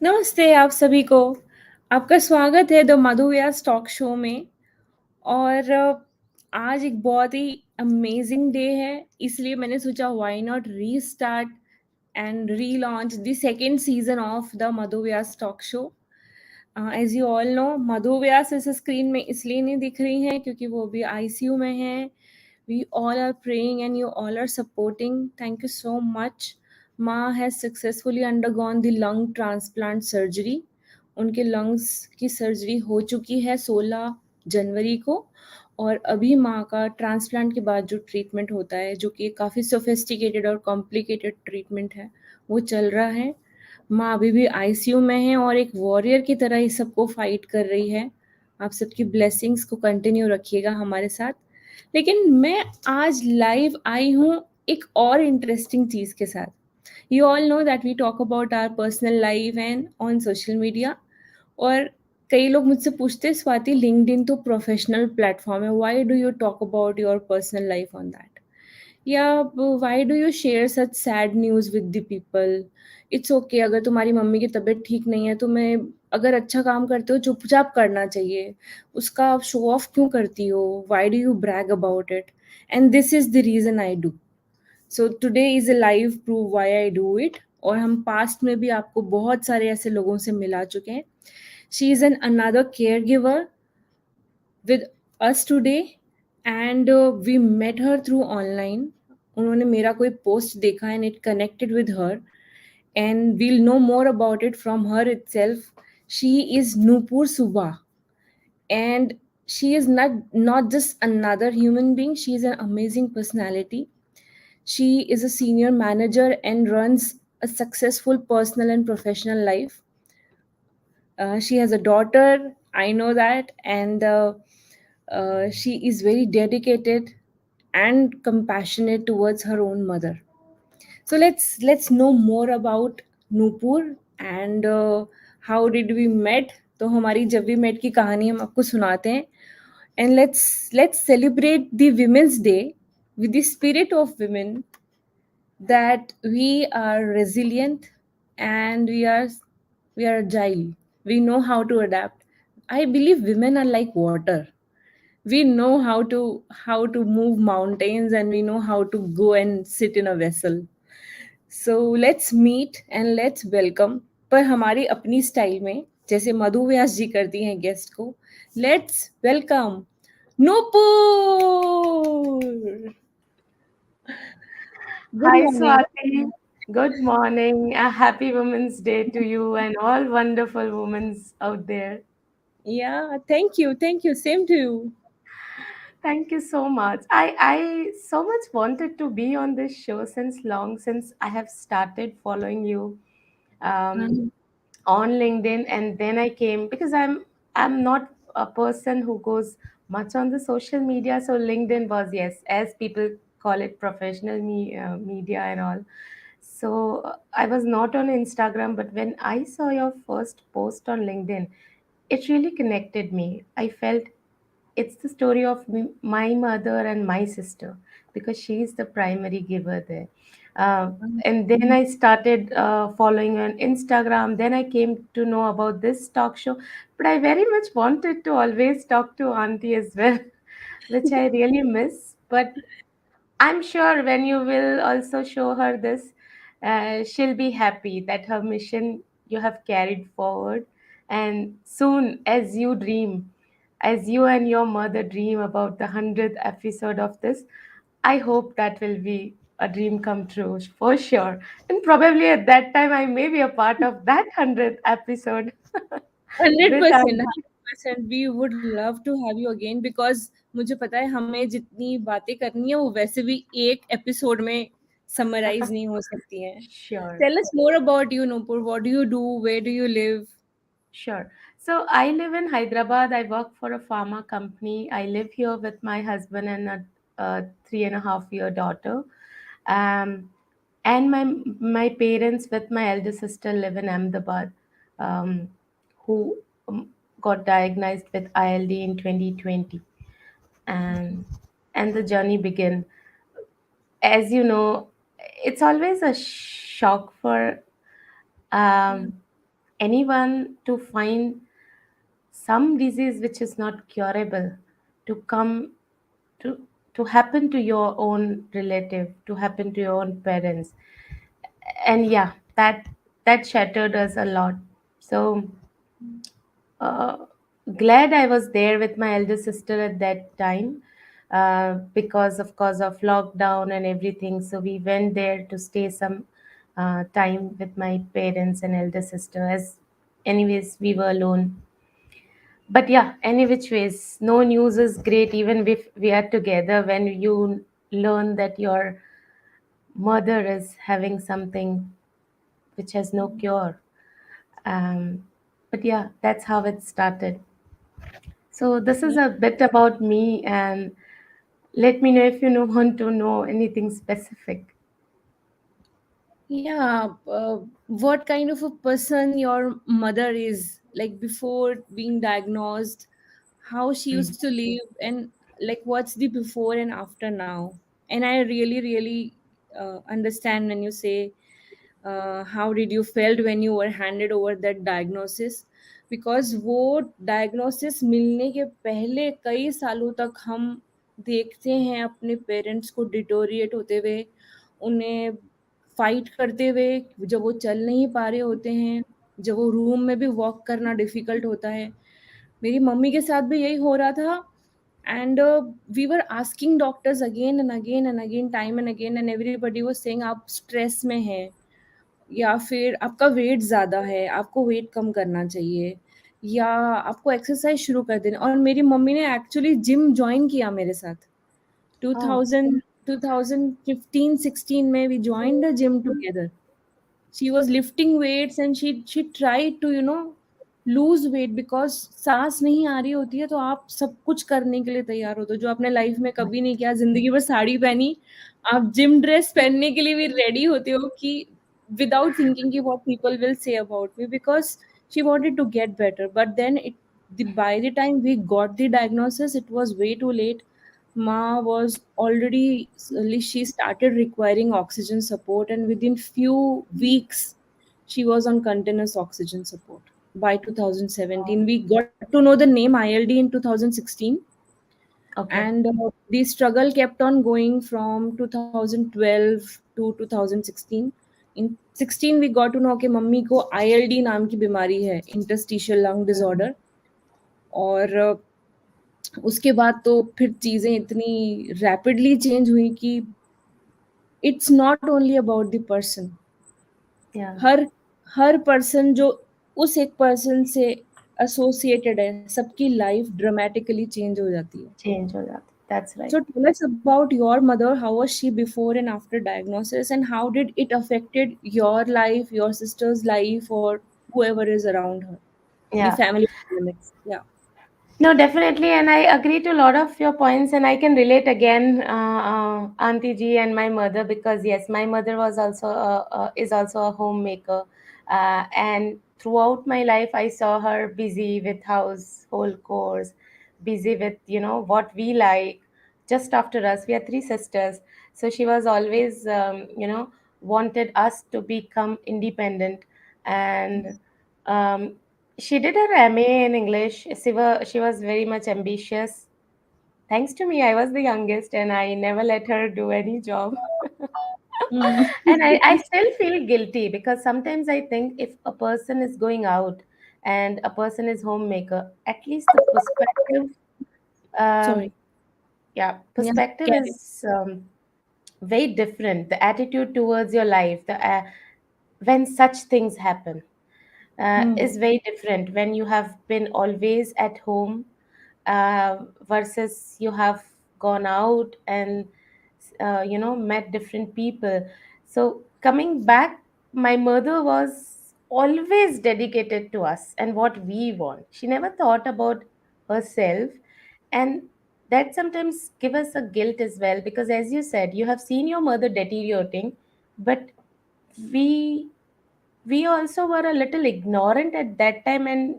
नमस्ते आप सभी को। आपका स्वागत है the Madhu Vyas talk show में। और आज एक बहुत ही अमेजिंग डे है, इसलिए मैंने सोचा why not restart and relaunch the second season of the Madhu Vyas talk show. As you all know, Madhu Vyas इस स्क्रीन में इसलिए नहीं दिख रही हैं क्योंकि वो भी आईसीयू में हैं। We all are praying and you all are supporting. Thank you so much. माँ has successfully undergone the lung transplant surgery. उनके लंग्स की सर्जरी हो चुकी है 16 जनवरी को। और अभी माँ का ट्रांसप्लांट के बाद जो ट्रीटमेंट होता है, जो कि काफ़ी सोफिस्टिकेटेड और कॉम्प्लिकेटेड ट्रीटमेंट है, वो चल रहा है। माँ अभी भी आईसीयू में है और एक वॉरियर की तरह ही सबको फाइट कर रही है। आप सबकी ब्लेसिंग्स को कंटिन्यू रखिएगा हमारे साथ। लेकिन मैं आज लाइव आई हूँ एक और इंटरेस्टिंग चीज़ के साथ। You all know that we talk about our personal life and on social media. और कई लोग मुझसे पूछते हैं, स्वाति लिंक्डइन तो प्रोफेशनल प्लेटफॉर्म है, why do you talk about your personal life on that? या why do you share such sad news with the people? It's okay, अगर तुम्हारी मम्मी की तबीयत ठीक नहीं है तो मैं, अगर अच्छा काम करते हो चुपचाप करना चाहिए, उसका आप शो ऑफ क्यों करती हो? Why do you brag about it? And this is the reason I do. So today is a live prove why I do it. और हम पास्ट में भी आपको बहुत सारे ऐसे लोगों से मिला चुके हैं। She is an another care giver with us today, and we met her through online. उन्होंने मेरा कोई पोस्ट देखा and it connected with her, and we'll know more about it from her itself. She is Noopor Suba, and she is not just another human being. She is an amazing personality. She is a senior manager and runs a successful personal and professional life. She has a daughter, I know that, and she is very dedicated and compassionate towards her own mother. So let's know more about Noopur and how did we met. तो हमारी जब भी met की कहानी हम आपको सुनाते हैं। And let's celebrate the Women's Day with the spirit of women, that we are resilient and we are agile. We know how to adapt. I believe women are like water. We know how to move mountains, and we know how to go and sit in a vessel. So let's meet and let's welcome, पर हमारी अपनी style में, जैसे मधु व्यास जी करती हैं guest को। Let's welcome Nupur. Good Hi, morning. Swati. Good morning. A happy Women's Day to you and all wonderful women out there. Yeah, thank you, same to you. Thank you so much. I so much wanted to be on this show since long, since I have started following you um, Mhm. on LinkedIn, and then I came because I'm not a person who goes much on the social media. So LinkedIn was, yes, as people call it, professional media and all. So I was not on Instagram, but when I saw your first post on LinkedIn, it really connected me. I felt it's the story of my mother and my sister because she is the primary giver there. And then I started following on Instagram. Then I came to know about this talk show. But I very much wanted to always talk to Auntie as well, which I really miss. But I'm sure when you will also show her this, she'll be happy that her mission you have carried forward. And soon, as you dream, as you and your mother dream about the 100th episode of this, I hope that will be a dream come true for sure. And probably at that time, I may be a part of that 100th episode hundred with percent Auntie. 100% we would love to have you again, because मुझे पता है हमें जितनी बातें करनी है वो वैसे भी एक एपिसोड में समराइज नहीं हो सकती हैं। Sure. Tell us more about you Nupur, what do you do, where do you live? Sure. So I live in Hyderabad. I work for a pharma company. I live here with my husband and a 3.5 year daughter. Um, and my parents with my elder sister live in Ahmedabad, um, who got diagnosed with ILD in 2020, and the journey began. As you know, it's always a shock for um, anyone to find some disease which is not curable to come to to happen to your own relative, to happen to your own parents. And yeah, that shattered us a lot. So uh, glad I was there with my elder sister at that time, because of course of lockdown and everything. So we went there to stay some time with my parents and elder sister, as anyways we were alone. But yeah, any which ways, no news is great even if we are together. When you learn that your mother is having something which has no cure. um, but yeah, that's how it started. So this is a bit about me, and let me know if you know want to know anything specific. Yeah, what kind of a person your mother is, like before being diagnosed, how she Mm. used to live, and like what's the before and after now. And I really, really understand when you say how did you felt when you were handed over that diagnosis, because वो diagnosis मिलने के पहले कई सालों तक हम देखते हैं अपने पेरेंट्स को डिटोरिएट होते हुए, उन्हें फाइट करते हुए, जब वो चल नहीं पा रहे होते हैं, जब वो रूम में भी वॉक करना डिफिकल्ट होता है। मेरी मम्मी के साथ भी यही हो रहा था। And we were asking doctors again and again and again, time and again, and everybody was saying आप स्ट्रेस में हैं, या फिर आपका वेट ज़्यादा है, आपको वेट कम करना चाहिए, या आपको एक्सरसाइज शुरू कर देना। और मेरी मम्मी ने एक्चुअली जिम जॉइन किया मेरे साथ। Oh, 2000 2015-16 में we joined the gym together. she was lifting weights and she tried to lose weight, because सांस नहीं आ रही होती है तो आप सब कुछ करने के लिए तैयार होते हो जो आपने लाइफ में कभी नहीं किया, जिंदगी भर साड़ी पहनी, आप जिम ड्रेस पहनने के लिए भी रेडी होते हो कि without thinking कि what people will say about me, because she wanted to get better. But then by the time we got the diagnosis, it was way too late. Ma was already, she started requiring oxygen support, and within few weeks, she was on continuous oxygen support. By 2017, we got to know the name ILD in 2016, okay. and the struggle kept on going from 2012 to 2016. In 16, we got to know कि mummy को ILD नाम की बीमारी है, interstitial lung Mm. disorder, और उसके बाद तो फिर चीज़ें इतनी रैपिडली चेंज हुई कि it's not only about the person. Yeah, her her person जो उस एक पर्सन से एसोसिएटेड है, सबकी लाइफ ड्रामेटिकली चेंज हो जाती है। change हो जाती, that's right. So tell us about your mother. How was she before and after diagnosis, and how did it affected your life, your sister's life, or whoever is around her? The Yeah. family dynamics. Yeah. No, definitely, and I agree to a lot of your points, and I can relate again, Auntie Ji and my mother, because yes, my mother was also is also a homemaker, and throughout my life, I saw her busy with household chores, busy with what we like. Just after us, we are three sisters, so she was always wanted us to become independent, and um, she did her MA in English. She was very much ambitious. Thanks to me, I was the youngest and I never let her do any job. Mm. And I still feel guilty because sometimes I think if a person is going out and a person is homemaker, at least the perspective, um, Sorry. yeah, Yeah. perspective Carry. is very different. The attitude towards your life, when such things happen Hmm. is very different when you have been always at home, versus you have gone out and met different people. So coming back, my mother was always dedicated to us and what we want. She never thought about herself, and that sometimes give us a guilt as well, because as you said, you have seen your mother deteriorating, but we we also were a little ignorant at that time and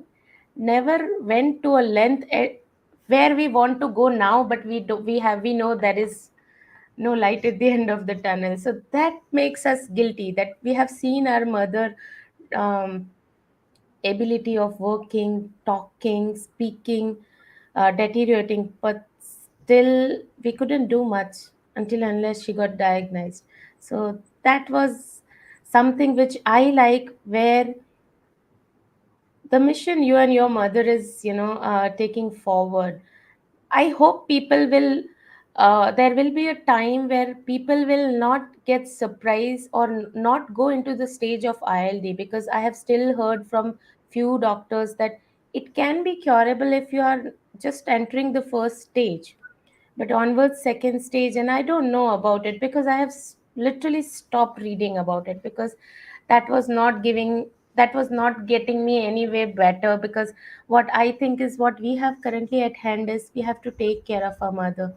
never went to a length where we want to go now, but we know there is no light at the end of the tunnel. So that makes us guilty that we have seen our mother um, ability of working, talking, speaking, deteriorating, but still we couldn't do much until unless she got diagnosed. So that was something which I like, where the mission you and your mother is, taking forward. I hope people will. There will be a time where people will not get surprised or not go into the stage of ILD, because I have still heard from few doctors that it can be curable if you are just entering the first stage, but onwards second stage, and I don't know about it because I have literally stopped reading about it, because that was not giving that was not getting me any way better. Because what I think is, what we have currently at hand is, we have to take care of our mother.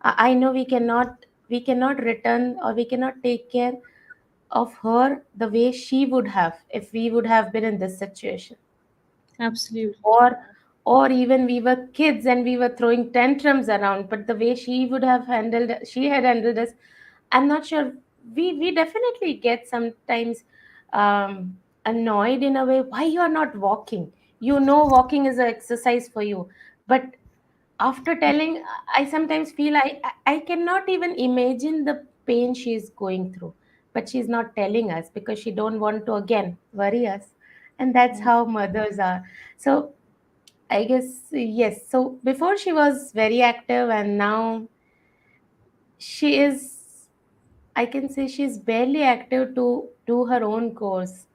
I know we cannot return, or we cannot take care of her the way she would have if we would have been in this situation. Absolutely. Or even we were kids and we were throwing tantrums around, but the way she had handled us, I'm not sure. We definitely get sometimes annoyed in a way, why you are not walking. Walking is an exercise for you, but after telling, I sometimes feel I cannot even imagine the pain she's going through, but she's not telling us because she don't want to again worry us. And that's Yeah, how mothers are. So I guess, yes. So before she was very active, and now she is, I can say she's barely active to do her own course,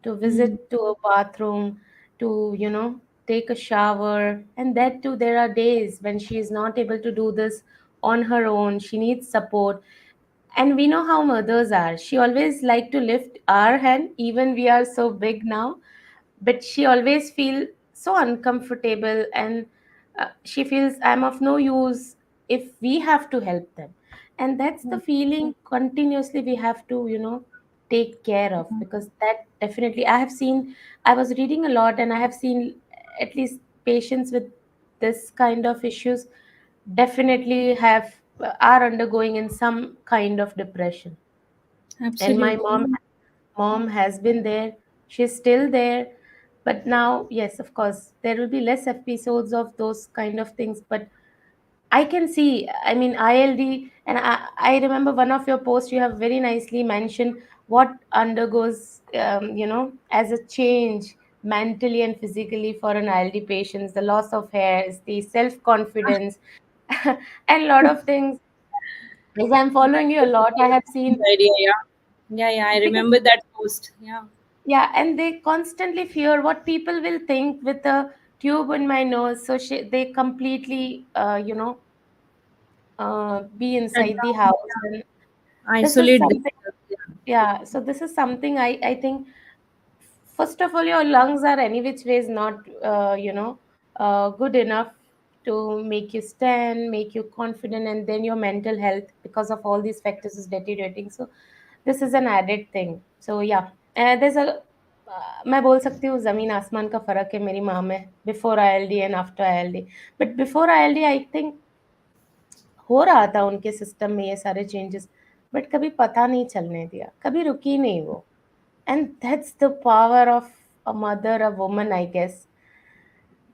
to mm, visit to a bathroom, to, take a shower. And that too, there are days when she is not able to do this on her own. She needs support. And we know how mothers are. She always like to lift our hand, even we are so big now, but she always feel so uncomfortable, and she feels I'm of no use if we have to help them. And that's the mm, feeling continuously we have to, take care of, because that definitely I have seen. I was reading a lot, and I have seen at least patients with this kind of issues definitely have are undergoing in some kind of depression. And my mom absolutely. mom has been there, she's still there. But now, yes, of course there will be less episodes of those kind of things, but I can see, I mean, ILD. And I remember one of your posts, you have very nicely mentioned what undergoes, as a change mentally and physically for an ILD patient, the loss of hairs, the self confidence, and a lot of things. As I'm following you a lot, I have Good seen, idea. Yeah. Yeah, yeah. I because, remember that post. Yeah. yeah, and they constantly fear what people will think with a tube in my nose. So they completely, be Shut inside the down. house. Yeah. And this is Isolate something, themselves. Yeah. yeah. So this is something I think, first of all, your lungs are any which ways not, good enough to make you stand, make you confident, and then your mental health, because of all these factors, is deteriorating. So this is an added thing. So yeah, there's a मैं बोल सकती हूँ जमीन आसमान का फर्क है मेरी माँ में, before ILD and after ILD. But before ILD I think हो रहा था उनके सिस्टम में ये सारे चेंजेस, बट कभी पता नहीं चलने दिया, कभी रुकी नहीं वो. And that's the power of a mother, a woman, I guess.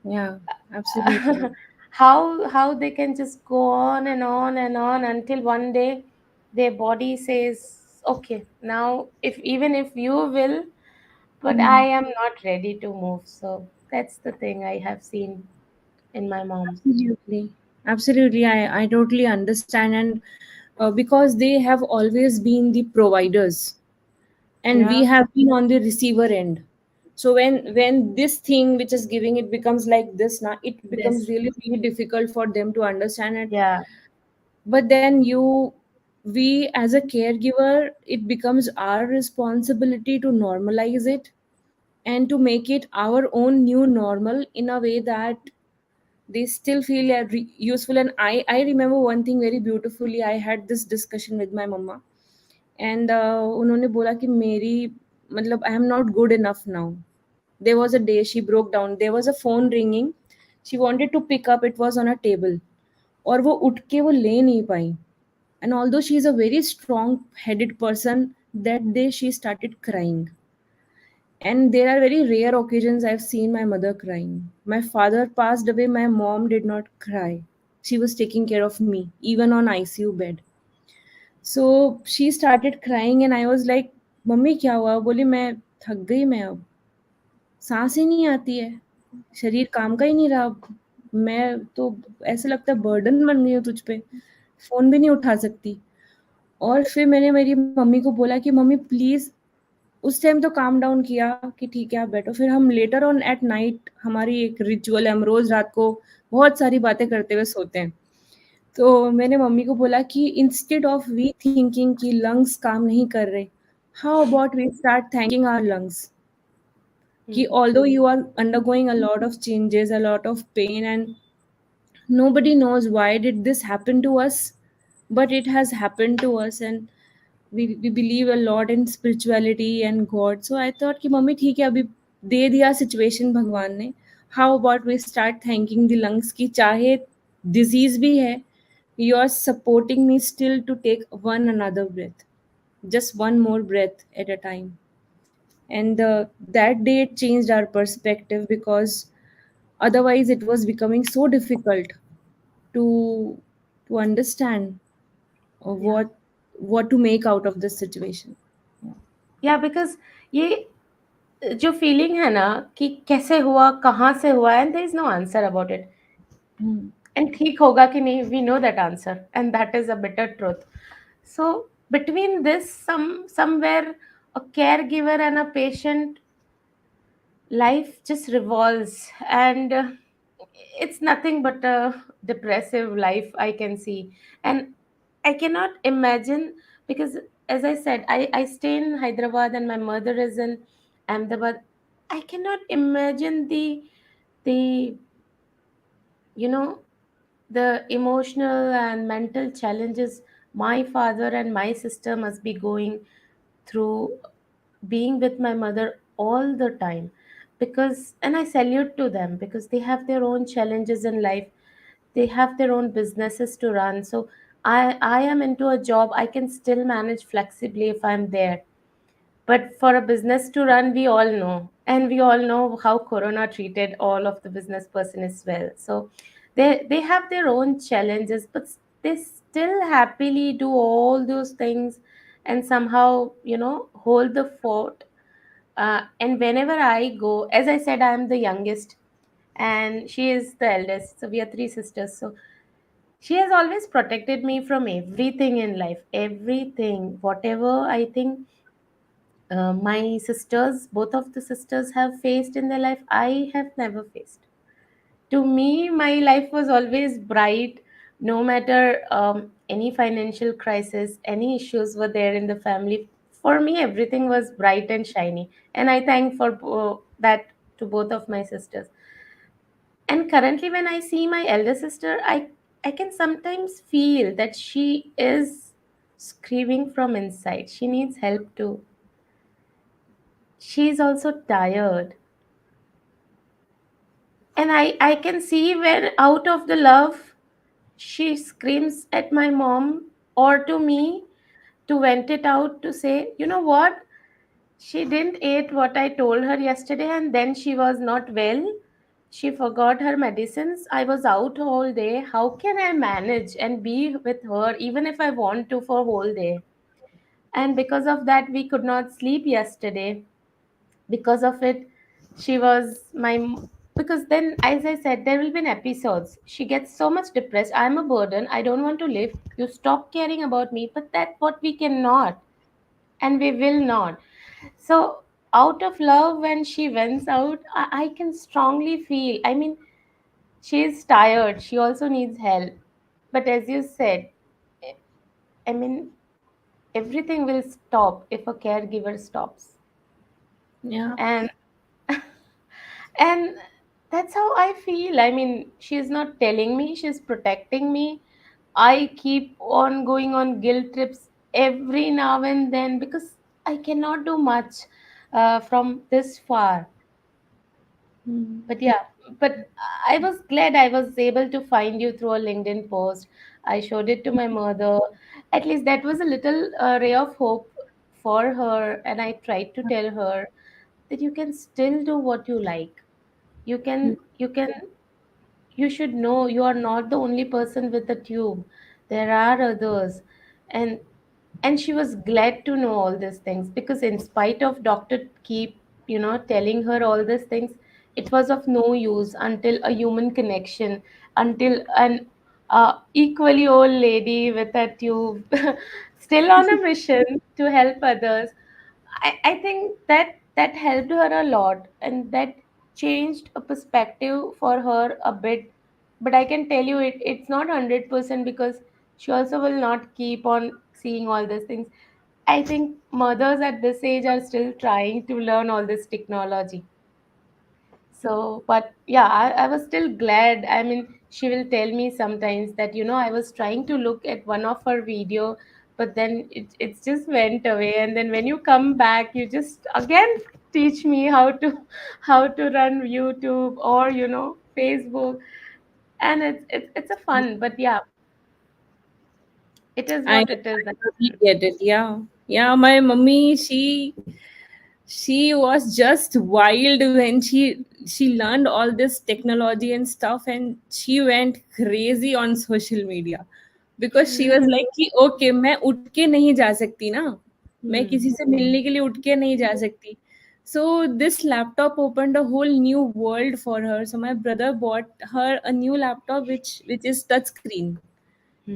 Yeah. Absolutely. How they can just go on and on and on until one day their body says, okay, now if even if you will, but I Mm. am not ready to move. So that's the thing I have seen in my mom. Absolutely. Absolutely. I totally understand. And because they have always been the providers, and we Yeah. have been on the receiver end. So when this thing which is giving it becomes like this now, it becomes This. really really difficult for them to understand it. Yeah. But then we as a caregiver, it becomes our responsibility to normalize it and to make it our own new normal in a way that they still feel useful. And I remember one thing very beautifully. I had this discussion with my mama, and उन्होंने बोला कि मेरी मतलब I am not good enough now. There was a day she broke down. There was a phone ringing. She wanted to pick up. It was on a table. और वो उठ के वो ले नहीं पाई. And although she is a very strong headed person, that day she started crying. And there are very rare occasions I've seen my mother crying. My father passed away, my mom did not cry. She was taking care of me even on ICU bed. So she started crying and I was like, mummy क्या हुआ? बोली मैं थक गई, मैं अब सांस ही नहीं आती है, शरीर काम का ही नहीं रहा अब। मैं तो ऐसा लगता है बर्डन बन गई हूँ तुझ पे, फ़ोन भी नहीं उठा सकती। और फिर मैंने मेरी मम्मी को बोला कि मम्मी प्लीज़, उस टाइम तो काम डाउन किया कि ठीक है आप बैठो। फिर हम लेटर ऑन एट नाइट, हमारी एक रिचुअल है, हम रोज़ रात को बहुत सारी बातें करते हुए सोते हैं। तो मैंने मम्मी को बोला कि इंस्टेड ऑफ वी थिंकिंग कि लंग्स काम नहीं कर रहे, how about we start thanking our lungs कि Hmm. although you are undergoing a lot of changes, a lot of pain, and nobody knows why did this happen to us, but it has happened to us, and we believe a lot in spirituality and God. So I thought कि mummy ठीक है, अभी दे दिया situation भगवान ने, how about we start thanking the lungs कि चाहे disease भी है, you are supporting me still to take one another breath, just one more breath at a time. And that day it changed our perspective, because otherwise it was becoming so difficult to understand Yeah. what to make out of this situation. Yeah. या because ये जो feeling है ना कि कैसे हुआ, कहाँ से हुआ, and there is no answer about it, Hmm. And ठीक होगा कि नहीं, we know that answer and that is a bitter truth. So between this, somewhere a caregiver and a patient, life just revolves, and it's nothing but a depressive life I can see. And I cannot imagine, because as I said, I stay in Hyderabad and my mother is in Ahmedabad. I cannot imagine the you know the emotional and mental challenges my father and my sister must be going through, being with my mother all the time. Because, and I salute to them, because they have their own challenges in life, they have their own businesses to run. So I am into a job, I can still manage flexibly if I'm there. But for a business to run, we all know, and we all know how Corona treated all of the business person as well. So they have their own challenges, but they still happily do all those things and somehow hold the fort. And whenever I go, as I said, I am the youngest, and she is the eldest. So we are three sisters. So she has always protected me from everything in life, everything, whatever I think my sisters, both of the sisters, have faced in their life, I have never faced. To me, my life was always bright, no matter any financial crisis, any issues were there in the family. For me, everything was bright and shiny, and I thank for that to both of my sisters. And currently, when I see my elder sister, I can sometimes feel that she is screaming from inside. She needs help too. She's also tired, and I can see when out of the love she screams at my mom or to me, to vent it out, to say, you know what, she didn't eat what I told her yesterday, and then she was not well, she forgot her medicines, I was out whole day, how can I manage and be with her even if I want to for whole day? And because of that we could not sleep yesterday. Because of it, she was my, because then, as I said, there will be episodes, she gets so much depressed, I'm a burden, I don't want to live, you stop caring about me. But that's what we cannot, and we will not. So out of love, when she vents out, I can strongly feel, I mean, she is tired, she also needs help. But as you said, I mean, everything will stop if a caregiver stops. Yeah. And and that's how I feel. I mean, she's not telling me, she's protecting me. I keep on going on guilt trips every now and then, because I cannot do much from this far. Hmm. But yeah, but I was glad I was able to find you through a LinkedIn post. I showed it to my mother. At least that was a little ray of hope for her, and I tried to tell her. that you can still do what you like. You can you should know you are not the only person with a tube. There are others. And she was glad to know all these things, because in spite of doctor keep telling her all these things, it was of no use until a human connection, until an equally old lady with a tube still on a mission to help others. I think that helped her a lot, and that changed a perspective for her a bit. But I can tell you, it's not 100%, because she also will not keep on seeing all these things. I think mothers at this age are still trying to learn all this technology. So, but yeah, I was still glad. I mean, she will tell me sometimes that, I was trying to look at one of her video, but then it just went away. And then when you come back, you just again teach me how to how to run YouTube or, Facebook. And it's a fun, but yeah, it is what it is. I totally get it. Yeah. Yeah, my mummy, she was just wild when she learned all this technology and stuff, and she went crazy on social media because she was like कि okay, मैं उठ के नहीं जा सकती ना, मैं Hmm. किसी से मिलने के लिए उठ के नहीं जा सकती. So this laptop opened a whole new world for her. So my brother bought her a new laptop which is touch screen,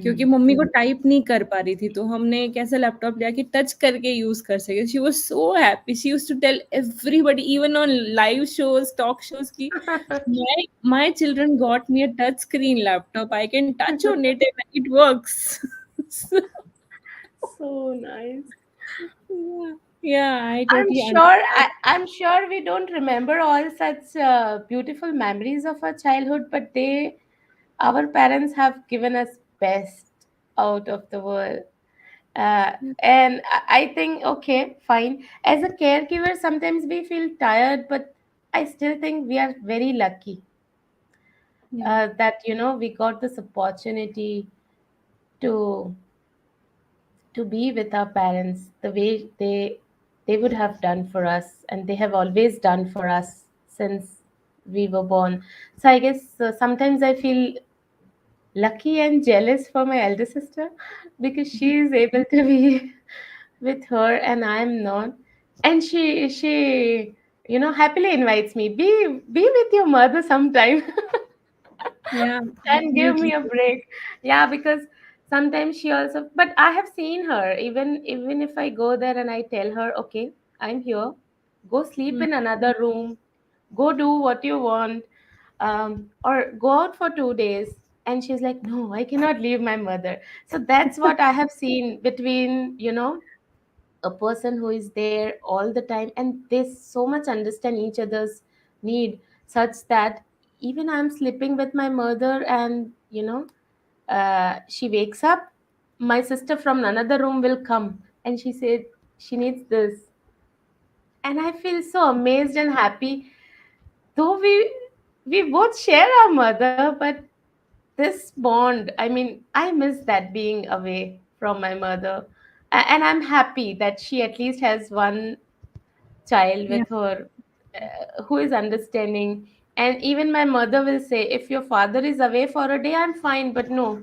क्योंकि Hmm. मम्मी को टाइप नहीं कर पा रही थी, तो हमने एक ऐसा लैपटॉप लिया कि टच करके यूज कर सके. She was so happy. She used to tell everybody even on live shows, talk shows की my children got me a touch screen laptop. I can touch on it and it works. So, So nice. yeah, yeah, I I'm totally sure understand. I'm sure we don't remember all such beautiful memories of our childhood, but our parents have given us best out of the world. And I think, okay, fine. As a caregiver, sometimes we feel tired, but I still think we are very lucky Yeah, that we got this opportunity to be with our parents the way they would have done for us, and they have always done for us since we were born. So I guess sometimes I feel lucky and jealous for my elder sister, because she is able to be with her and I'm not. And she happily invites me, be with your mother sometime. yeah, And give me absolutely. a break. Yeah, because sometimes she also, but I have seen her, even if I go there and I tell her, okay, I'm here, go sleep Mm. in another room, go do what you want, or go out for 2 days, and she's like, no, I cannot leave my mother. So that's what I have seen between a person who is there all the time, and they so much understand each other's need, such that even I'm sleeping with my mother, and she wakes up, my sister from another room will come and she said she needs this, and I feel so amazed and happy, though we both share our mother, but this bond, I mean, I miss that, being away from my mother. And I'm happy that she at least has one child Yeah, with her, who is understanding. And even my mother will say, if your father is away for a day, I'm fine, but no,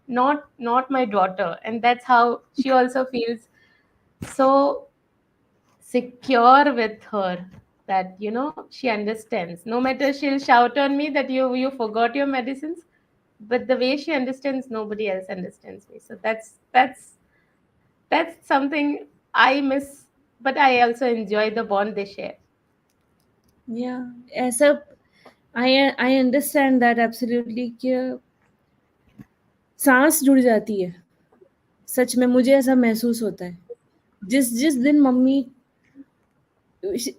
not my daughter. And that's how she also feels so secure with her, that she understands. No matter, she'll shout on me that you forgot your medicines, but the way she understands, nobody else understands me. So that's something I miss, but I also enjoy the bond they share. yeah. ऐसा I understand that absolutely कि सांस जुड़ जाती है. सच में मुझे ऐसा महसूस होता है. जिस जिस दिन mummy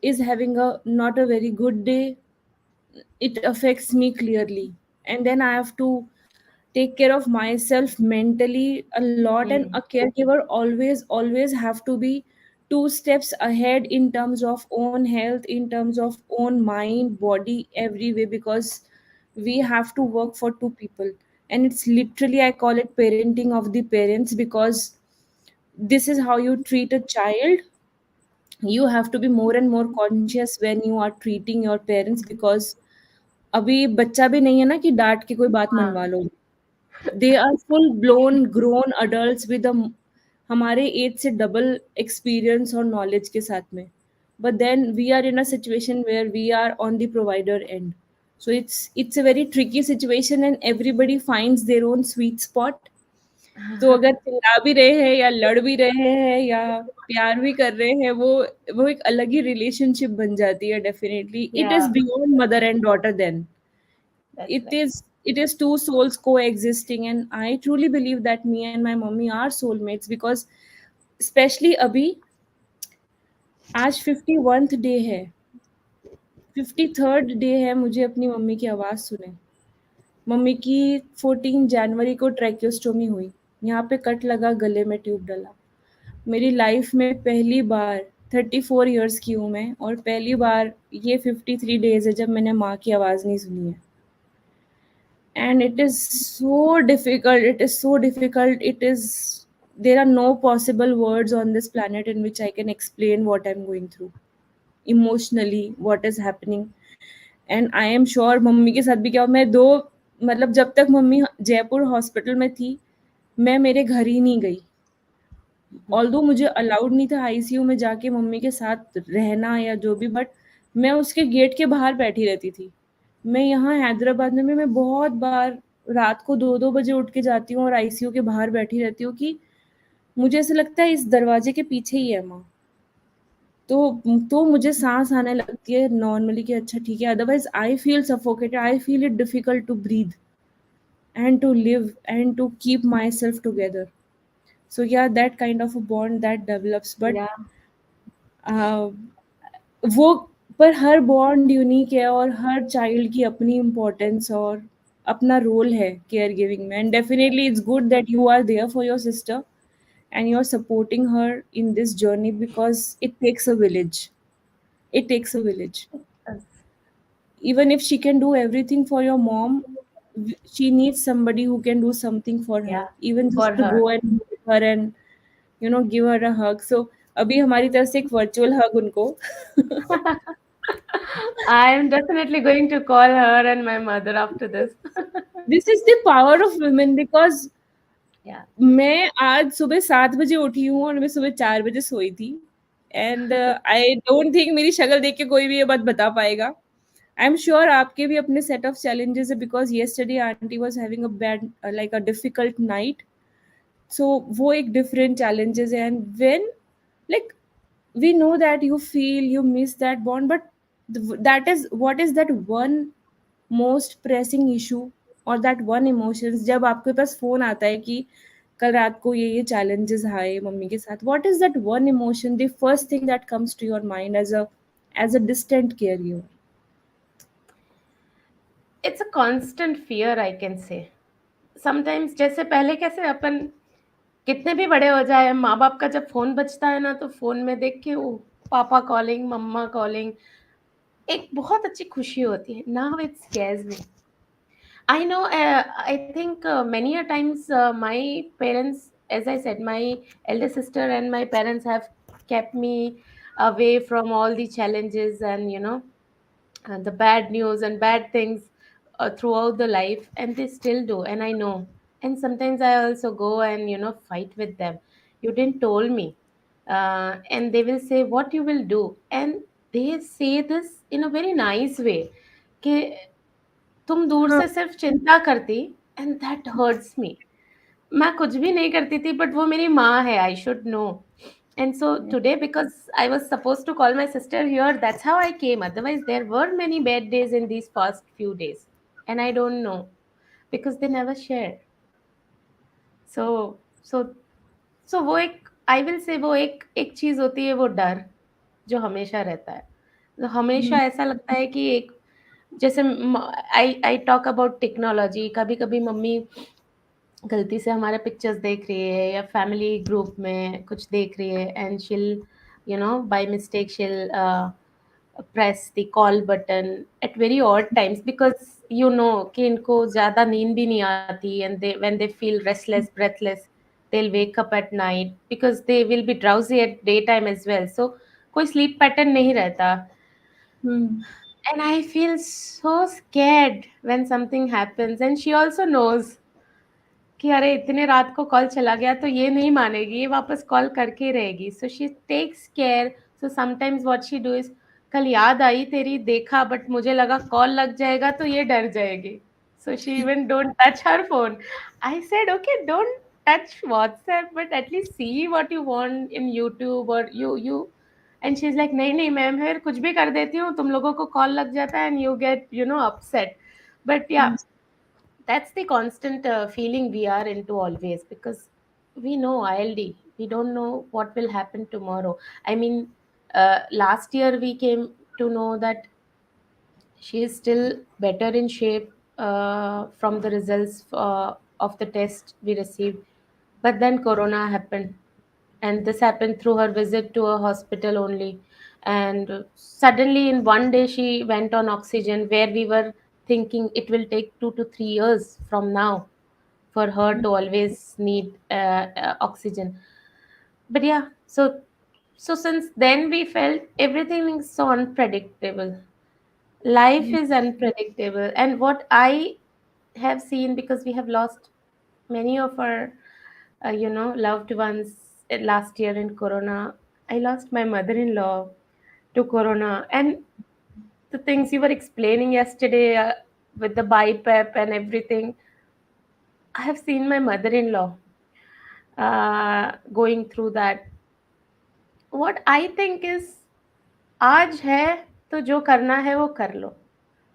is having a not a very good day, it affects me clearly, and then I have to take care of myself mentally a lot. And a Hmm. caregiver always have to be two steps ahead in terms of own health, in terms of own mind, body, every way, because we have to work for two people. And it's literally, I call it parenting of the parents, because this is how you treat a child. You have to be more and more conscious when you are treating your parents, because अभी बच्चा भी नहीं है ना कि डांट के कोई बात मनवा हाँ. लो. They are full blown grown adults with हमारे एज से डबल एक्सपीरियंस और नॉलेज के साथ में. But then we are in a situation where we are on the provider end. So it's a very tricky situation and everybody finds their own sweet spot. तो अगर चिल्ला भी रहे हैं या लड़ भी रहे हैं या प्यार भी कर रहे हैं, वो एक अलग ही रिलेशनशिप बन जाती है. Definitely it is Yeah, beyond mother and daughter then. that's right. It is two souls coexisting, and I truly believe that me and my mommy are soulmates, because especially अभी आज 51th डे है, 53rd day है मुझे अपनी mummy की आवाज़ सुने. Mummy की 14 जनवरी को ट्रैक्योस्टोमी हुई. यहाँ पे कट लगा, गले में ट्यूब डला. मेरी लाइफ में पहली बार 34 ईयर्स की हूँ मैं, और पहली बार ये 53 डेज है जब मैंने माँ की आवाज़ नहीं सुनी है. And it is so difficult, there are no possible words on this planet in which I can explain what I'm going through emotionally, what is happening. And I am sure mummy के साथ भी क्या, मैं दो मतलब जब तक mummy Jaipur hospital में थी, मैं मेरे घर ही नहीं गई. ऑल्दो मुझे अलाउड नहीं था आईसीयू में जाके मम्मी के साथ रहना या जो भी, बट मैं उसके गेट के बाहर बैठी रहती थी. मैं यहाँ हैदराबाद में मैं बहुत बार रात को 2-2 बजे उठ के जाती हूँ और आईसीयू के बाहर बैठी रहती हूँ कि मुझे ऐसा लगता है इस दरवाजे के पीछे ही है माँ. तो मुझे सांस आने लगती है नॉर्मली कि अच्छा ठीक है, otherwise I feel suffocated, I feel it difficult to breathe and to live and to keep my self together. So yeah, that kind of a bond that develops. But Yeah, uh, वो पर हर bond unique है और her child की अपनी importance और अपना role है care giving में. And definitely it's good that you are there for your sister and you're supporting her in this journey, because it takes a village. It takes a village. yes, Even if she can do everything for your mom, she needs somebody who can do something for her, yeah, even for just to her. go and meet her and give her a hug. So अभी हमारी तरफ से एक virtual हग उनको. I am definitely going to call her and my mother after this. This is the power of women, because Yeah. मैं आज सुबह 7 बजे उठी हूँ और मैं सुबह 4 बजे सोई थी. एंड आई डोंट थिंक मेरी शक्ल देख के कोई भी ये बात बता पाएगा. आई एम श्योर आपके भी अपने सेट ऑफ चैलेंजेस है, because yesterday aunty was having a bad like a difficult night. So वो एक डिफरेंट चैलेंजेस है. And when like we know that you feel you miss that bond, but that is what is that one most pressing issue or that one emotions जब आपके पास phone आता है कि कल रात को ये challenges आए मम्मी के साथ. what is that one emotion, the first thing that comes to your mind as a distant caregiver? It's a constant fear, I can say. Sometimes जैसे पहले कैसे अपन कितने भी बड़े हो जाए, माँ बाप का जब फोन बजता है ना, तो फोन में देख के वो पापा कॉलिंग, मम्मा कॉलिंग, एक बहुत अच्छी खुशी होती है. Now it scares me. I know. I think many a times my parents, as I said, my elder sister and my parents have kept me away from all the challenges and the bad news and bad things throughout the life, and they still do. And I know. And sometimes I also go and fight with them. You didn't told me, and they will say what you will do, and they say this in a very nice way. कि तुम दूर हाँ. से सिर्फ चिंता करती, and that hurts me. मैं कुछ भी नहीं करती थी, बट वो मेरी माँ है, I should know. And so today, because I was suppose to call my sister here, that's how I came. Otherwise there were many bad days in these past few days, and I don't know, because they never share. So so so वो एक, I will say, वो एक एक चीज होती है, वो डर जो हमेशा रहता है. तो हमेशा ऐसा लगता है कि एक, जैसे आई आई टॉक अबाउट टेक्नोलॉजी. कभी कभी मम्मी गलती से हमारे पिक्चर्स देख रही है या फैमिली ग्रुप में कुछ देख रही है, and she'll by mistake she'll press the call button at very odd times, because कि इनको ज़्यादा नींद भी नहीं आती, and they when they feel restless, breathless, they'll wake up at night because they will be drowsy at daytime as well. So कोई sleep pattern नहीं रहता. Hmm. And I feel so scared when something happens. And she also knows कि अरे इतने रात को call चला गया तो ये नहीं मानेगी, ये वापस कॉल करके ही रहेगी. So she takes care. So sometimes what she do is, कल याद आई तेरी, देखा बट मुझे लगा कॉल लग जाएगा तो ये डर जाएगी. So she even don't touch her phone. I said okay, don't touch WhatsApp but at least see what you want in YouTube और you. And she is like नहीं नहीं मैम, फिर कुछ भी कर देती हूँ, तुम लोगों को कॉल लग जाता है and you get upset. But या, Yes. that's the constant feeling we are into always, because we know ILD, we don't know what will happen tomorrow. I mean, last year we came to know that she is still better in shape from the results of the test we received, but then corona happened, and this happened through her visit to a hospital only. And suddenly in one day she went on oxygen, where we were thinking it will take 2 to 3 years from now for her to always need oxygen. But yeah, so since then we felt everything is so unpredictable. Life Yeah. is unpredictable. And what I have seen, because we have lost many of our loved ones last year in corona. I lost my mother-in-law to corona. And the things you were explaining yesterday, with the BiPAP and everything, I have seen my mother-in-law going through that. What I think is, आज है तो जो करना है वो कर लो.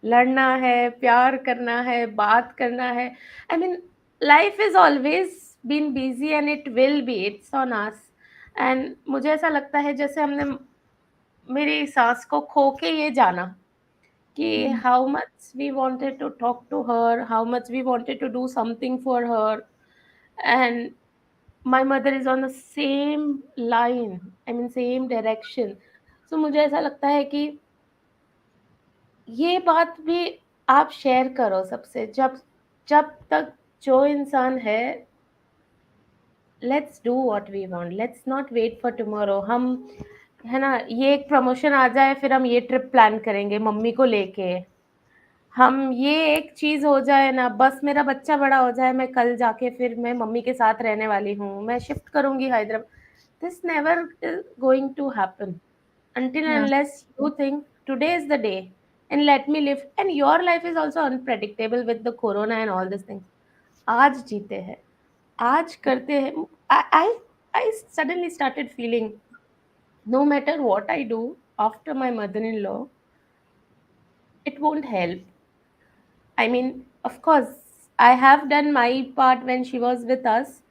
लड़ना है, प्यार करना है, बात करना है. I mean, life is always been busy and it will be, it's on us. And मुझे ऐसा लगता है जैसे हमने मेरी सास को खो के ये जाना कि Hmm. How much we wanted to talk to her, how much we wanted to do something for her. And my mother is on the same line, I mean same direction. So मुझे ऐसा लगता है कि ये बात भी आप share करो सबसे, जब जब तक जो इंसान है, let's do what we want, let's not wait for tomorrow. हम, है ना, ये एक प्रमोशन आ जाए फिर हम ये ट्रिप प्लान करेंगे मम्मी को लेके. हम ये एक चीज हो जाए ना, बस मेरा बच्चा बड़ा हो जाए, मैं कल जाके फिर मैं मम्मी के साथ रहने वाली हूँ, मैं शिफ्ट करूंगी Hyderabad. This never going to happen until and Yeah. unless you think today is the day and let me live. And your life is also unpredictable with the corona and all these things. आज जीते हैं, आज करते हैं. I suddenly started feeling, no matter what I do after my mother-in-law, it won't help. I mean, of course, I have done my part when she was with us,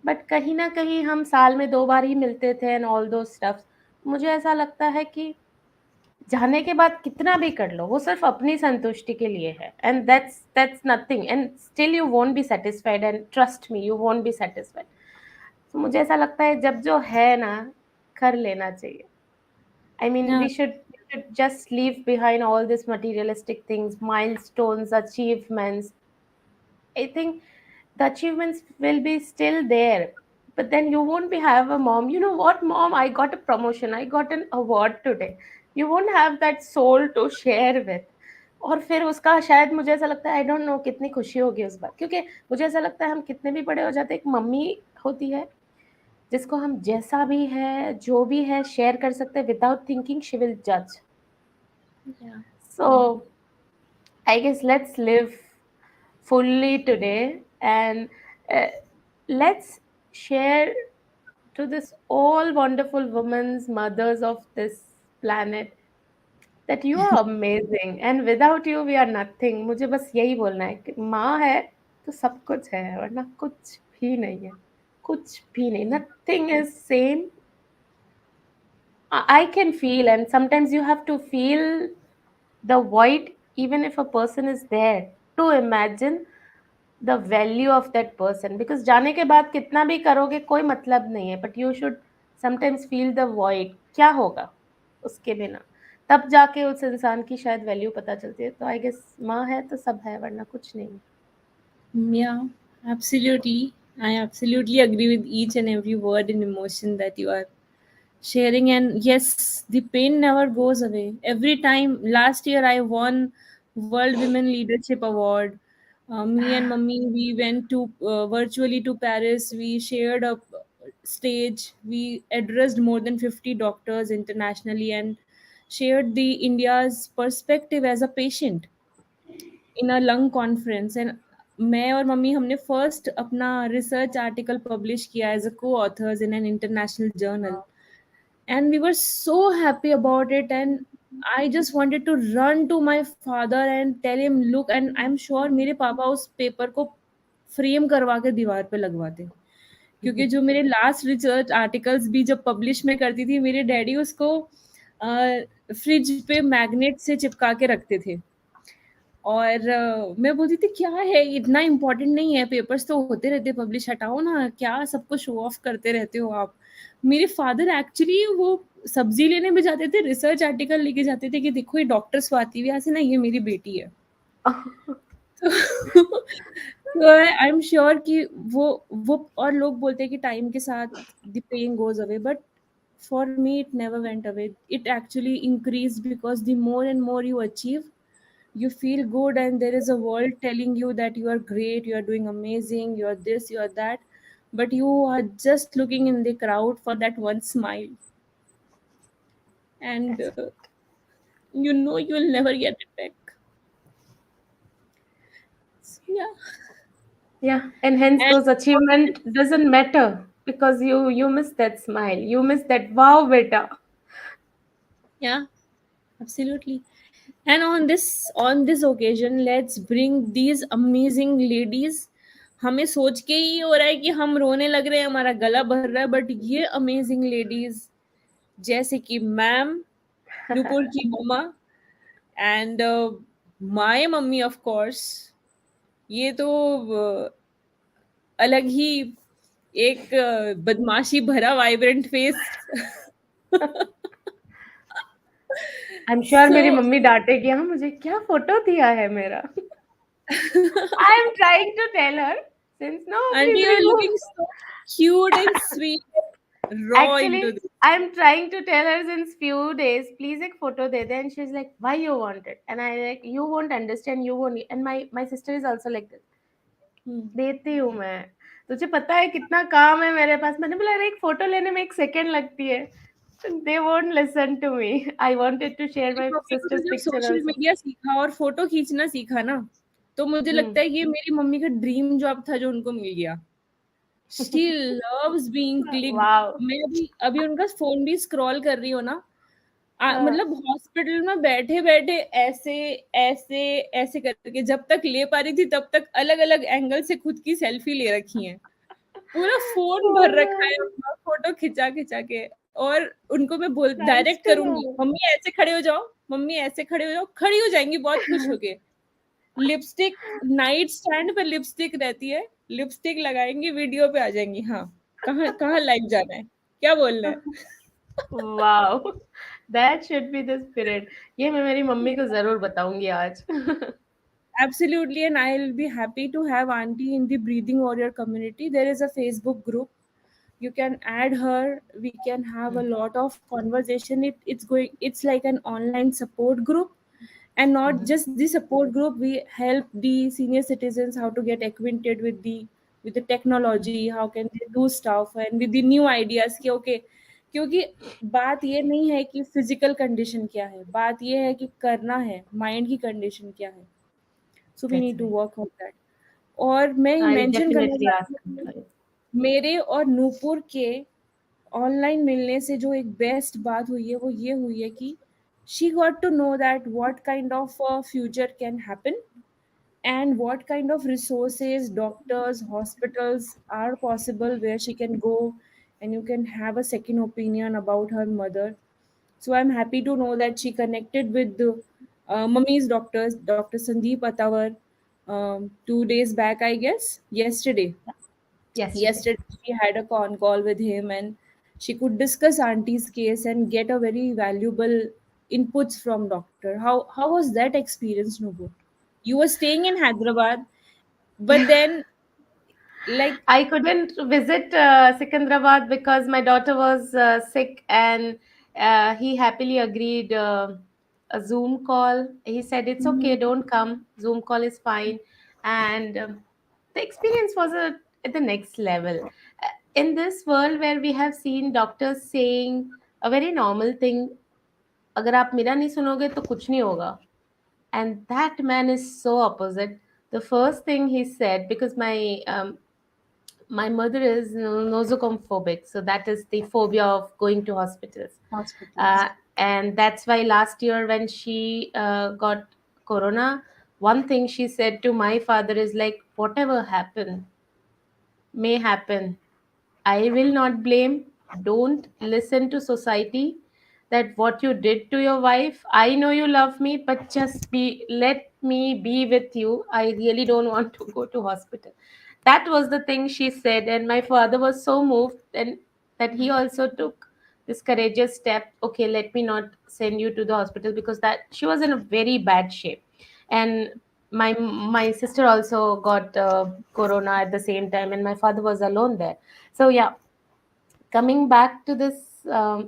but कहीं ना कहीं हम साल में 2 बार ही मिलते थे एंड ऑल दो stuffs. मुझे ऐसा लगता है कि जाने के बाद कितना भी कर लो वो सिर्फ अपनी संतुष्टि के लिए है. And that's nothing, and still you won't be satisfied, and trust me, you won't be satisfied. तो मुझे ऐसा लगता है जब जो है ना, कर लेना चाहिए. I mean, Yeah. we should just leave behind all these materialistic things, milestones, achievements. I think the achievements will be still there, but then you won't be have a mom. You know what, mom? I got a promotion. I got an award today. You won't have that soul to share with. और फिर उसका शायद, मुझे ऐसा लगता है, आई don't no कितनी खुशी होगी उस बार, क्योंकि मुझे ऐसा लगता है हम कितने भी बड़े हो जाते, एक मम्मी होती है जिसको हम जैसा भी है, जो भी है, शेयर कर सकते हैं विदाउट थिंकिंग शी विल जज. Yeah. So I guess let's live fully today, and uh, let's share to this all wonderful women's mothers of this planet that you are amazing and without you we are nothing. मुझे बस यही बोलना है कि माँ है तो सब कुछ है, वरना कुछ भी नहीं है. कुछ भी नहीं, nothing is same. I can feel, and sometimes you have to feel the void even if a person is there, to imagine the value of that person. Because जाने के बाद कितना भी करोगे कोई मतलब नहीं है, but you should sometimes feel the void. क्या होगा उसके बिना, तब जाके उस इंसान की शायद वैल्यू पता चलती है. तो आई गेस माँ है तो सब है, वरना कुछ नहीं. Yeah. Absolutely. I absolutely agree with each and every word and emotion that you are sharing. And yes, the pain never goes away. Every time, last year I won World Women Leadership Award. Me and mummy, we went to virtually to Paris. We shared a stage. We addressed more than 50 doctors internationally and shared the India's perspective as a patient in a lung conference. And मैं और mummy हमने first अपना research article publish किया as a को authors in an international journal. And we were so happy about it. And I just wanted to run to my father and tell him, look. And I'm sure मेरे पापा उस paper को frame करवा के दीवार पे लगवाते, क्योंकि जो मेरे लास्ट रिसर्च आर्टिकल्स भी जब पब्लिश में करती थी, मेरे डैडी उसको फ्रिज पे मैग्नेट से चिपका के रखते थे. और मैं बोलती थी क्या है, इतना इम्पोर्टेंट नहीं है, पेपर्स तो होते रहते पब्लिश, हटाओ ना, क्या सबको शो ऑफ करते रहते हो आप. मेरे फादर एक्चुअली वो सब्जी लेने भी जाते थे, रिसर्च आर्टिकल लेके जाते थे कि देखो ये डॉक्टर स्वाति व्यास है ना, ये मेरी बेटी है. तो आई एम श्योर कि वो और लोग बोलते हैं कि टाइम के साथ the pain goes away, but for me it never went away. It actually increase because the more and more you achieve, you feel good, and there is a world telling you that you are great, you are doing amazing, you are this, you are that, but you are just looking in the crowd for that one smile, and That's you know you will never get it back. So, yeah. yeah, and hence And those achievement doesn't matter because you miss that smile, you miss that wow beta. yeah, absolutely. And on this occasion, let's bring these amazing ladies. हमें सोच के ही हो रहा है कि हम रोने लग रहे हैं, हमारा गला भर रहा है, बट ये अमेजिंग लेडीज जैसे कि मैम नूपुर की mamma and my mummy of course, ये तो अलग ही एक बदमाशी भरा vibrant face. I am sure so मेरी मम्मी डांटेगी, हाँ मुझे क्या फोटो दिया है मेरा. I am trying to tell her since no aunty please you are remove. Looking so cute and sweet, raw into Actually, this. I'm trying to tell her since few days, please एक photo they they, and she's like, why you want it? And I like, you won't understand, you won't. And my sister is also like this. देती हूँ मैं, तुझे पता है कितना काम है मेरे पास. मैंने बोला अरे एक फोटो लेने में 1 सेकंड लगती है. They won't listen to me. I wanted to share मेरी my मम्मी को तो sister's जब picture सोशल also. मीडिया सीखा और फोटो खींचना सीखा ना, तो मुझे लगता Hmm. है ये मेरी मम्मी का ड्रीम जॉब था जो उनको मिल गया. She loves being clicked. Wow. मैं अभी अभी उनका फोन भी स्क्रॉल कर रही हूँ ना, हाँ. मतलब हॉस्पिटल में बैठे बैठे ऐसे ऐसे ऐसे करके जब तक ले पा रही थी तब तक अलग अलग एंगल से खुद की सेल्फी ले रखी है. पूरा फोन Oh भर रखा है my. अपना फोटो खिंचा खिंचा के. और उनको मैं बोल Nice डायरेक्ट to करूंगी, know. मम्मी ऐसे खड़े हो जाओ, मम्मी ऐसे खड़े हो जाओ, खड़ी हो जाएंगी बहुत खुश होके. लिपस्टिक, नाइट स्टैंड पे लिपस्टिक रहती है, लिपस्टिक लगाएंगी, वीडियो पे आ जाएंगी. हाँ, कहाँ कहाँ लाइव जाना है, क्या बोलना है. Wow, that should be the spirit. ये मैं मेरी मम्मी को जरूर बताऊंगी आज. Absolutely, and I'll be happy to have Auntie in the Breathing Warrior community. There is a Facebook group. You can add her. We can have a lot of conversation. It's like an online support group, and not just the support group. We help the senior citizens how to get acquainted with the technology. How can they do stuff and with the new ideas. कि okay, क्योंकि बात ये नहीं है कि physical condition क्या है, बात ये है कि करना है, माइंड की कंडीशन क्या है. So we That's need to right. Work on that. और मैं I'll मेंशन करना definitely चाहती ask हूँ them कि for it. मेरे और नूपुर के ऑनलाइन मिलने से जो एक बेस्ट बात हुई है वो ये हुई है कि she got to know that what kind of future can happen and what kind of resources, doctors, hospitals are possible where she can go and you can have a second opinion about her mother. So I'm happy to know that she connected with the mummy's doctors, Dr. Sandeep Atawar, 2 days back, I guess. Yesterday. Yesterday, she had a con call with him and she could discuss auntie's case and get a very valuable inputs from doctor. How was that experience, Nubu? You were staying in Hyderabad, but then Like, I couldn't visit Secunderabad because my daughter was sick, and he happily agreed a Zoom call. He said, "It's okay, mhm, don't come. Zoom call is fine." And the experience was at the next level. In this world where we have seen doctors saying a very normal thing, अगर आप मेरा नहीं सुनोगे तो कुछ नहीं होगा. And that man is so opposite. The first thing he said, because my mother is nosocomophobic, so that is the phobia of going to hospitals. hospitals. And that's why last year when she got corona, one thing she said to my father is like, whatever happen may happen, I will not blame. Don't listen to society that what you did to your wife. I know you love me, but just let me be with you. I really don't want to go to hospital. That was the thing she said, and my father was so moved, and that he also took this courageous step. Okay, let me not send you to the hospital, because that she was in a very bad shape. And my sister also got corona at the same time, and my father was alone there. So yeah, coming back to this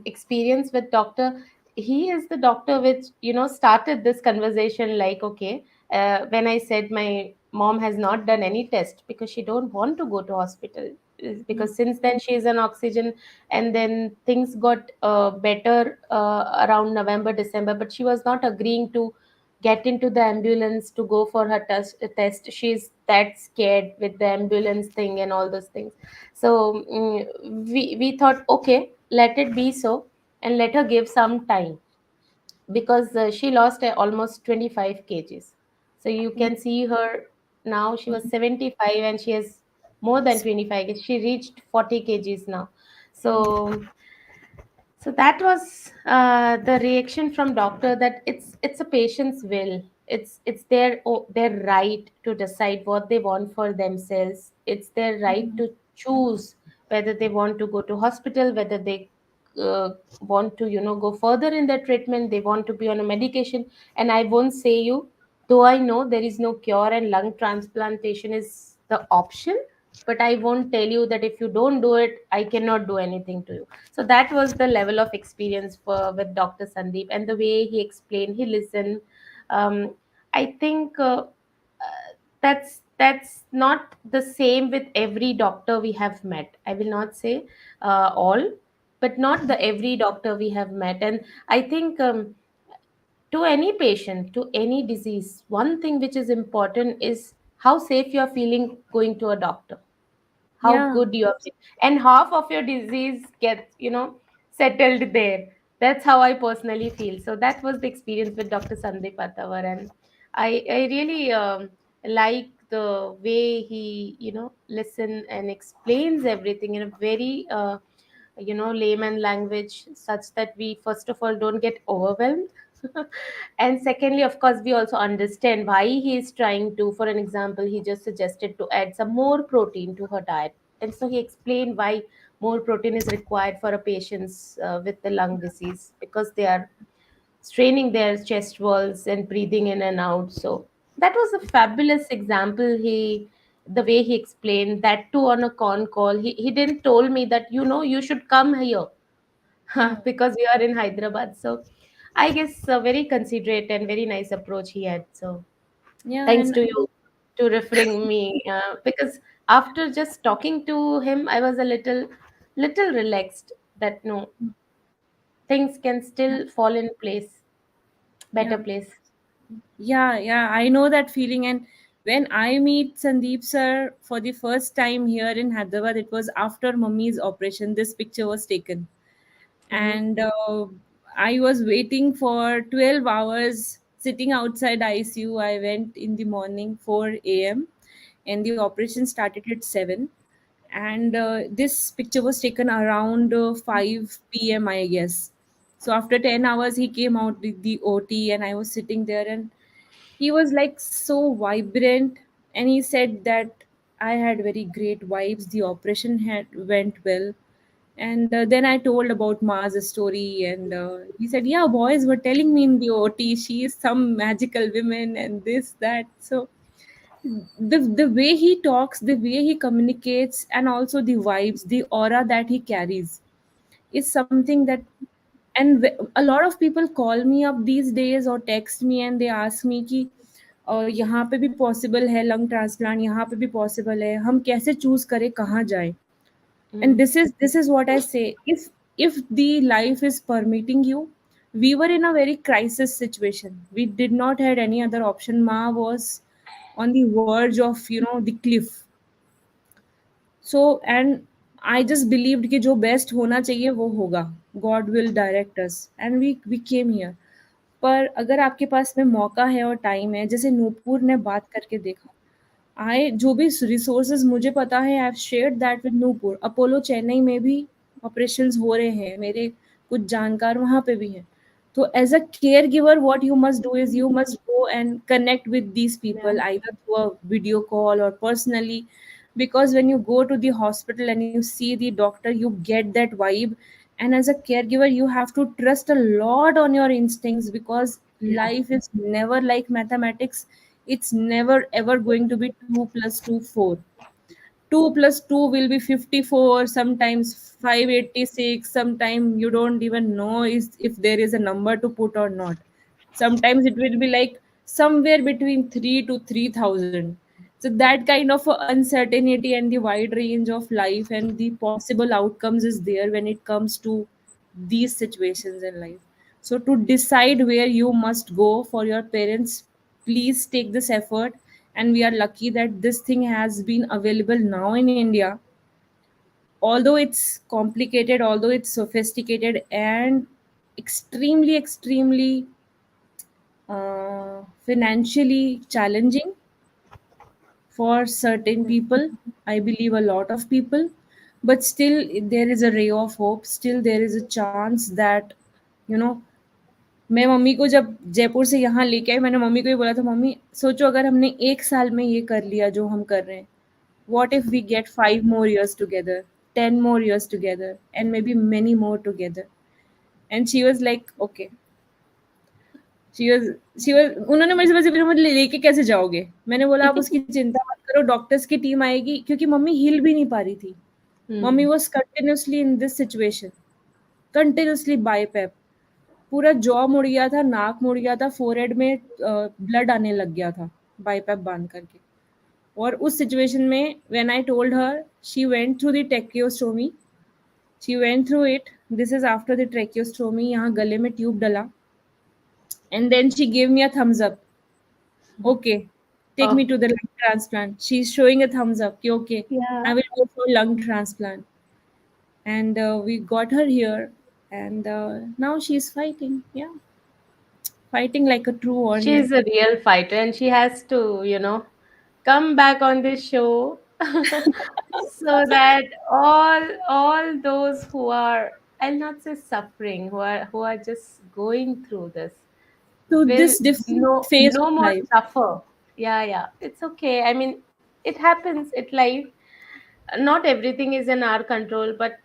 experience with doctor, he is the doctor which started this conversation. Like, okay, when I said my mom has not done any test because she don't want to go to hospital, Mm, because since then she is on oxygen, and then things got better around November December, but she was not agreeing to get into the ambulance to go for her test. She's that scared with the ambulance thing and all those things. So we thought, okay, let it be so, and let her give some time, because she lost almost 25 kgs. So you mm, can see her now. She was mm. 75 and she has more than 25 kgs. She reached 40 kgs now. Oh, So that was the reaction from doctor, that it's a patient's will. It's their right to decide what they want for themselves. It's their right mhm. to choose whether they want to go to hospital, whether they want to go further in their treatment, they want to be on a medication. And I won't say you, though I know there is no cure and lung transplantation is the option, but I won't tell you that if you don't do it, I cannot do anything to you. So that was the level of experience with Dr. Sandeep, and the way he explained, he listened. I think that's not the same with every doctor we have met. I will not say all, but not the every doctor we have met. And I think to any patient, to any disease, one thing which is important is how safe you are feeling going to a doctor, how Yeah, good you are feeling. And half of your disease gets settled there. That's how I personally feel. So that was the experience with Dr. Sandeep Attawar. And I really like the way he listen and explains everything in a very layman language, such that we first of all don't get overwhelmed. And secondly, of course, we also understand why he is trying to. For an example, he just suggested to add some more protein to her diet, and so he explained why more protein is required for a patients with the lung disease, because they are straining their chest walls and breathing in and out. So that was a fabulous example. The way he explained that too on a con call, he didn't told me that you should come here mm, because we are in Hyderabad. So I guess a very considerate and very nice approach he had. So yeah, thanks and to you to referring me, because after just talking to him, I was a little relaxed that no, things can yeah, still fall in place, better yeah. place. Yeah, yeah, I know that feeling. And when I meet Sandeep sir for the first time here in Hyderabad, it was after mummy's operation. This picture was taken. Hmm. And I was waiting for 12 hours sitting outside ICU. I went in the morning 4 a.m. and the operation started at 7. And this picture was taken around 5 p.m., I guess. So after 10 hours, he came out with the OT, and I was sitting there, and he was like so vibrant. And he said that I had very great vibes. The operation had went well. And then I told about Ma's story, and he said, "Yeah, boys were telling me in the OT she is some magical woman and this, that." So The way he talks, the way he communicates, and also the vibes, the aura that he carries is something that. And a lot of people call me up these days or text me and they ask me कि यहाँ पे भी possible है lung transplant, यहाँ पे भी possible है, हम कैसे चूज करें कहाँ जाएं. And Mm. this is what I say, if the life is permitting you, we were in a very crisis situation, we did not had any other option. Ma was on the verge of, the cliff. So and I just believed कि जो best होना चाहिए वो होगा, God will direct us and we came here. पर अगर आपके पास में मौका है और टाइम है, जैसे नूपुर ने बात करके देखा, आई जो भी रिसोर्सेज मुझे पता है, I have shared that with Nupur. Apollo Chennai में भी ऑपरेशंस हो रहे हैं, मेरे कुछ जानकार वहाँ पे भी हैं. तो as a care giver what you must do is you must go and connect with these Yeah. people either through a video call or personally, because when you go to the hospital and you see the doctor, you get that vibe. And as a caregiver, you have to trust a lot on your instincts, because Yeah. life is never like mathematics. It's never ever going to be 2 plus 2 4. 2 plus 2 will be 54, sometimes 586, sometimes you don't even know is if there is a number to put or not. Sometimes it will be like somewhere between 3 to 3000. So that kind of a uncertainty and the wide range of life and the possible outcomes is there when it comes to these situations in life. So to decide where you must go for your parents, please take this effort. And we are lucky that this thing has been available now in India. Although it's complicated, although it's sophisticated and extremely financially challenging for certain people, I believe a lot of people, but still there is a ray of hope, still there is a chance that, you know. मैं mummy को जब जयपुर से यहाँ लेके आई, मैंने mummy को ही बोला था, मम्मी सोचो अगर हमने 1 साल में ये कर लिया जो हम कर रहे हैं, what if we get 5 more years together, 10 more years together, and maybe many more together. And she was like okay. She was उन्होंने मेरे से बस ये पूछा, मतलब लेके कैसे जाओगे? मैंने बोला आप उसकी चिंता मत करो, डॉक्टर्स की टीम आएगी, क्योंकि मम्मी हिल भी नहीं पा रही थी. Mummy Mm. Was continuously in this situation, continuously BiPAP, पूरा जॉ मुड़ गया था, नाक मुड़ गया था, फोरहेड में ब्लड आने लग गया था बाइपेप बांध करके. और उस सिचुएशन में when I told her, she went through the tracheostomy. She went through it. This is after the tracheostomy. यहाँ गले में ट्यूब डला. And then she give me a thumbs up. Okay, take me Oh, to the lung transplant. She's showing a thumbs up. कि, okay, yeah. I will go for lung transplant. And we got her here, and now she's fighting. Yeah, fighting like a true warrior. She's a real fighter and she has to, come back on this show so that all those who are, I'll not say suffering, who are just going through this To will this different phase no of more life. suffer. Yeah, yeah. It's okay. I mean, it happens. It life. Not everything is in our control, but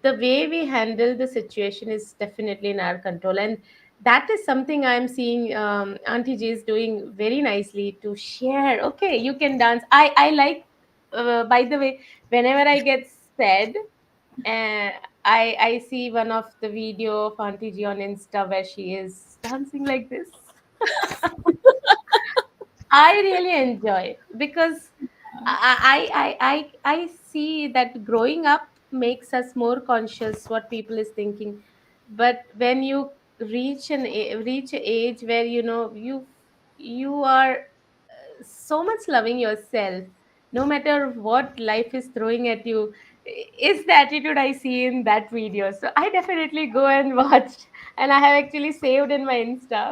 the way we handle the situation is definitely in our control. And that is something I'm seeing Auntie G is doing very nicely to share. Okay, you can dance. I like, by the way, whenever I get sad, uh, I see one of the video of Auntie G on Insta where she is dancing like this. I really enjoy because I see that growing up makes us more conscious what people is thinking, but when you reach an age where you are so much loving yourself, no matter what life is throwing at you, is the attitude I see in that video. So I definitely go and watch, and I have actually saved in my Insta,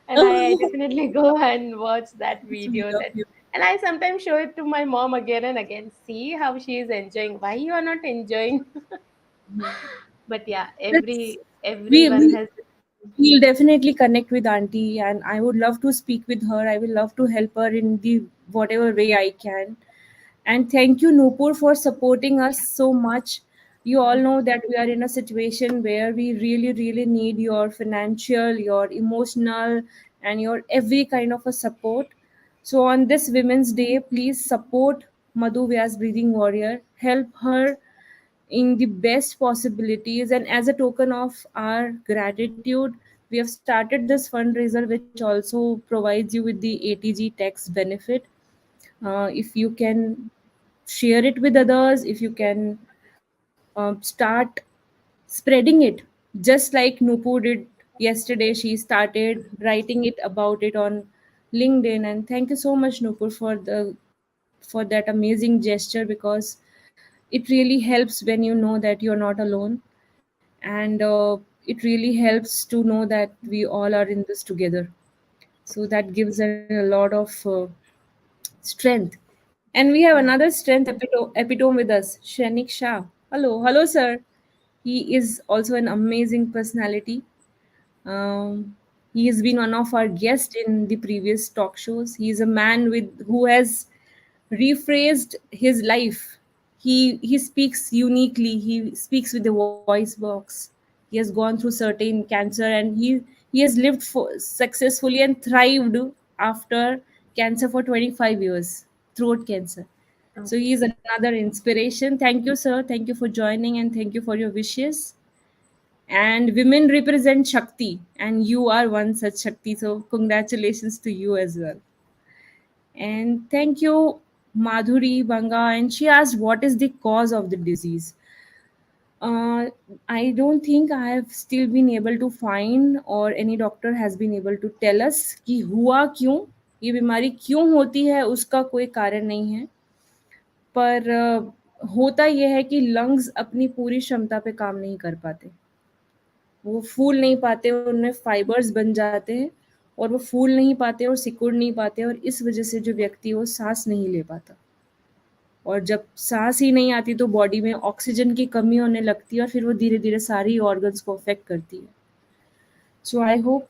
and I definitely go and watch that Sweet video. of That you. and I sometimes show it to my mom again and again. See how she is enjoying. Why you are not enjoying? But yeah, Let's we everyone we has. we'll definitely connect with auntie, and I would love to speak with her. I will love to help her in the whatever way I can. And thank you, Noopur, for supporting us so much. You all know that we are in a situation where we really need your financial, your emotional, and your every kind of a support. So on this Women's Day, please support Madhu Vyas Breathing Warrior, help her in the best possibilities, and as a token of our gratitude, we have started this fundraiser which also provides you with the ATG tax benefit. If you can share it with others, if you can start spreading it, just like Nupur did yesterday. She started writing it about it on LinkedIn, and thank you so much, Nupur, for that amazing gesture, because it really helps when you know that you're not alone. And it really helps to know that we all are in this together. So that gives a lot of strength. And we have another Yeah. strength epitome with us, Shanik Shah. Hello, sir. He is also an amazing personality. He has been one of our guests in the previous talk shows. He is a man who has rephrased his life. He speaks uniquely. He speaks with the voice box. He has gone through certain cancer, and he has lived successfully and thrived after cancer for 25 years, throat cancer. So he is another inspiration. Thank you, sir. Thank you for joining, and thank you for your wishes. And women represent Shakti, and you are one such Shakti. So congratulations to you as well. And thank you, Madhuri Banga. And she asked, what is the cause of the disease? Uh, I don't think I have still been able to find, or any doctor has been able to tell us कि हुआ क्यों, ये बीमारी क्यों होती है, उसका कोई कारण नहीं है. पर होता यह है कि लंग्स अपनी पूरी क्षमता पे काम नहीं कर पाते. वो फूल नहीं पाते, उनमें फाइबर्स बन जाते हैं, और वो फूल नहीं पाते और सिकुड़ नहीं पाते, और इस वजह से जो व्यक्ति वो सांस नहीं ले पाता. और जब सांस ही नहीं आती तो बॉडी में ऑक्सीजन की कमी होने लगती है, और फिर वो धीरे धीरे सारी ऑर्गन्स को अफेक्ट करती है. So I hope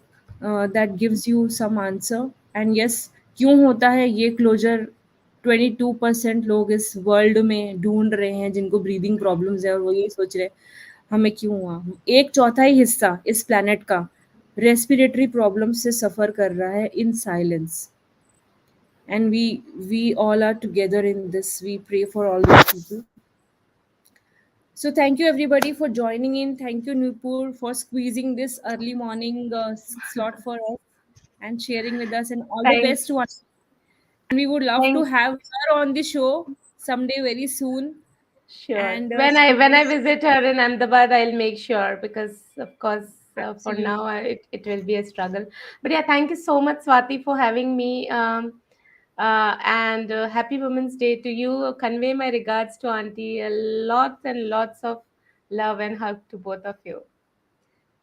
that gives you some answer. And yes, क्यों होता है ये क्लोजर 22% लोग इस वर्ल्ड में ढूंढ रहे हैं जिनको ब्रीदिंग प्रॉब्लम्स है, और वो यही सोच रहे हैं हमें क्यों हुआ. एक चौथाई हिस्सा इस प्लैनेट का रेस्पिरेटरी प्रॉब्लम से सफ़र कर रहा है in silence. And we all are together in this. We pray for all those people. So thank you everybody for joining in. Thank you, Nupur, for squeezing this early morning slot for us and sharing with us, and all the Thank, best to us. And we would love to thank. have her on the show someday very soon. Sure. And When I visit her in Ahmedabad, I'll make sure because, of course, for now absolutely. it will be a struggle. But yeah, thank you so much, Swati, for having me. And happy Women's Day to you. Convey my regards to Auntie. Lots and lots of love and hug to both of you.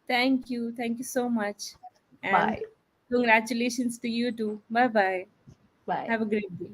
Thank you so much. And Bye. congratulations to you too. Bye bye. Bye. Have a great day.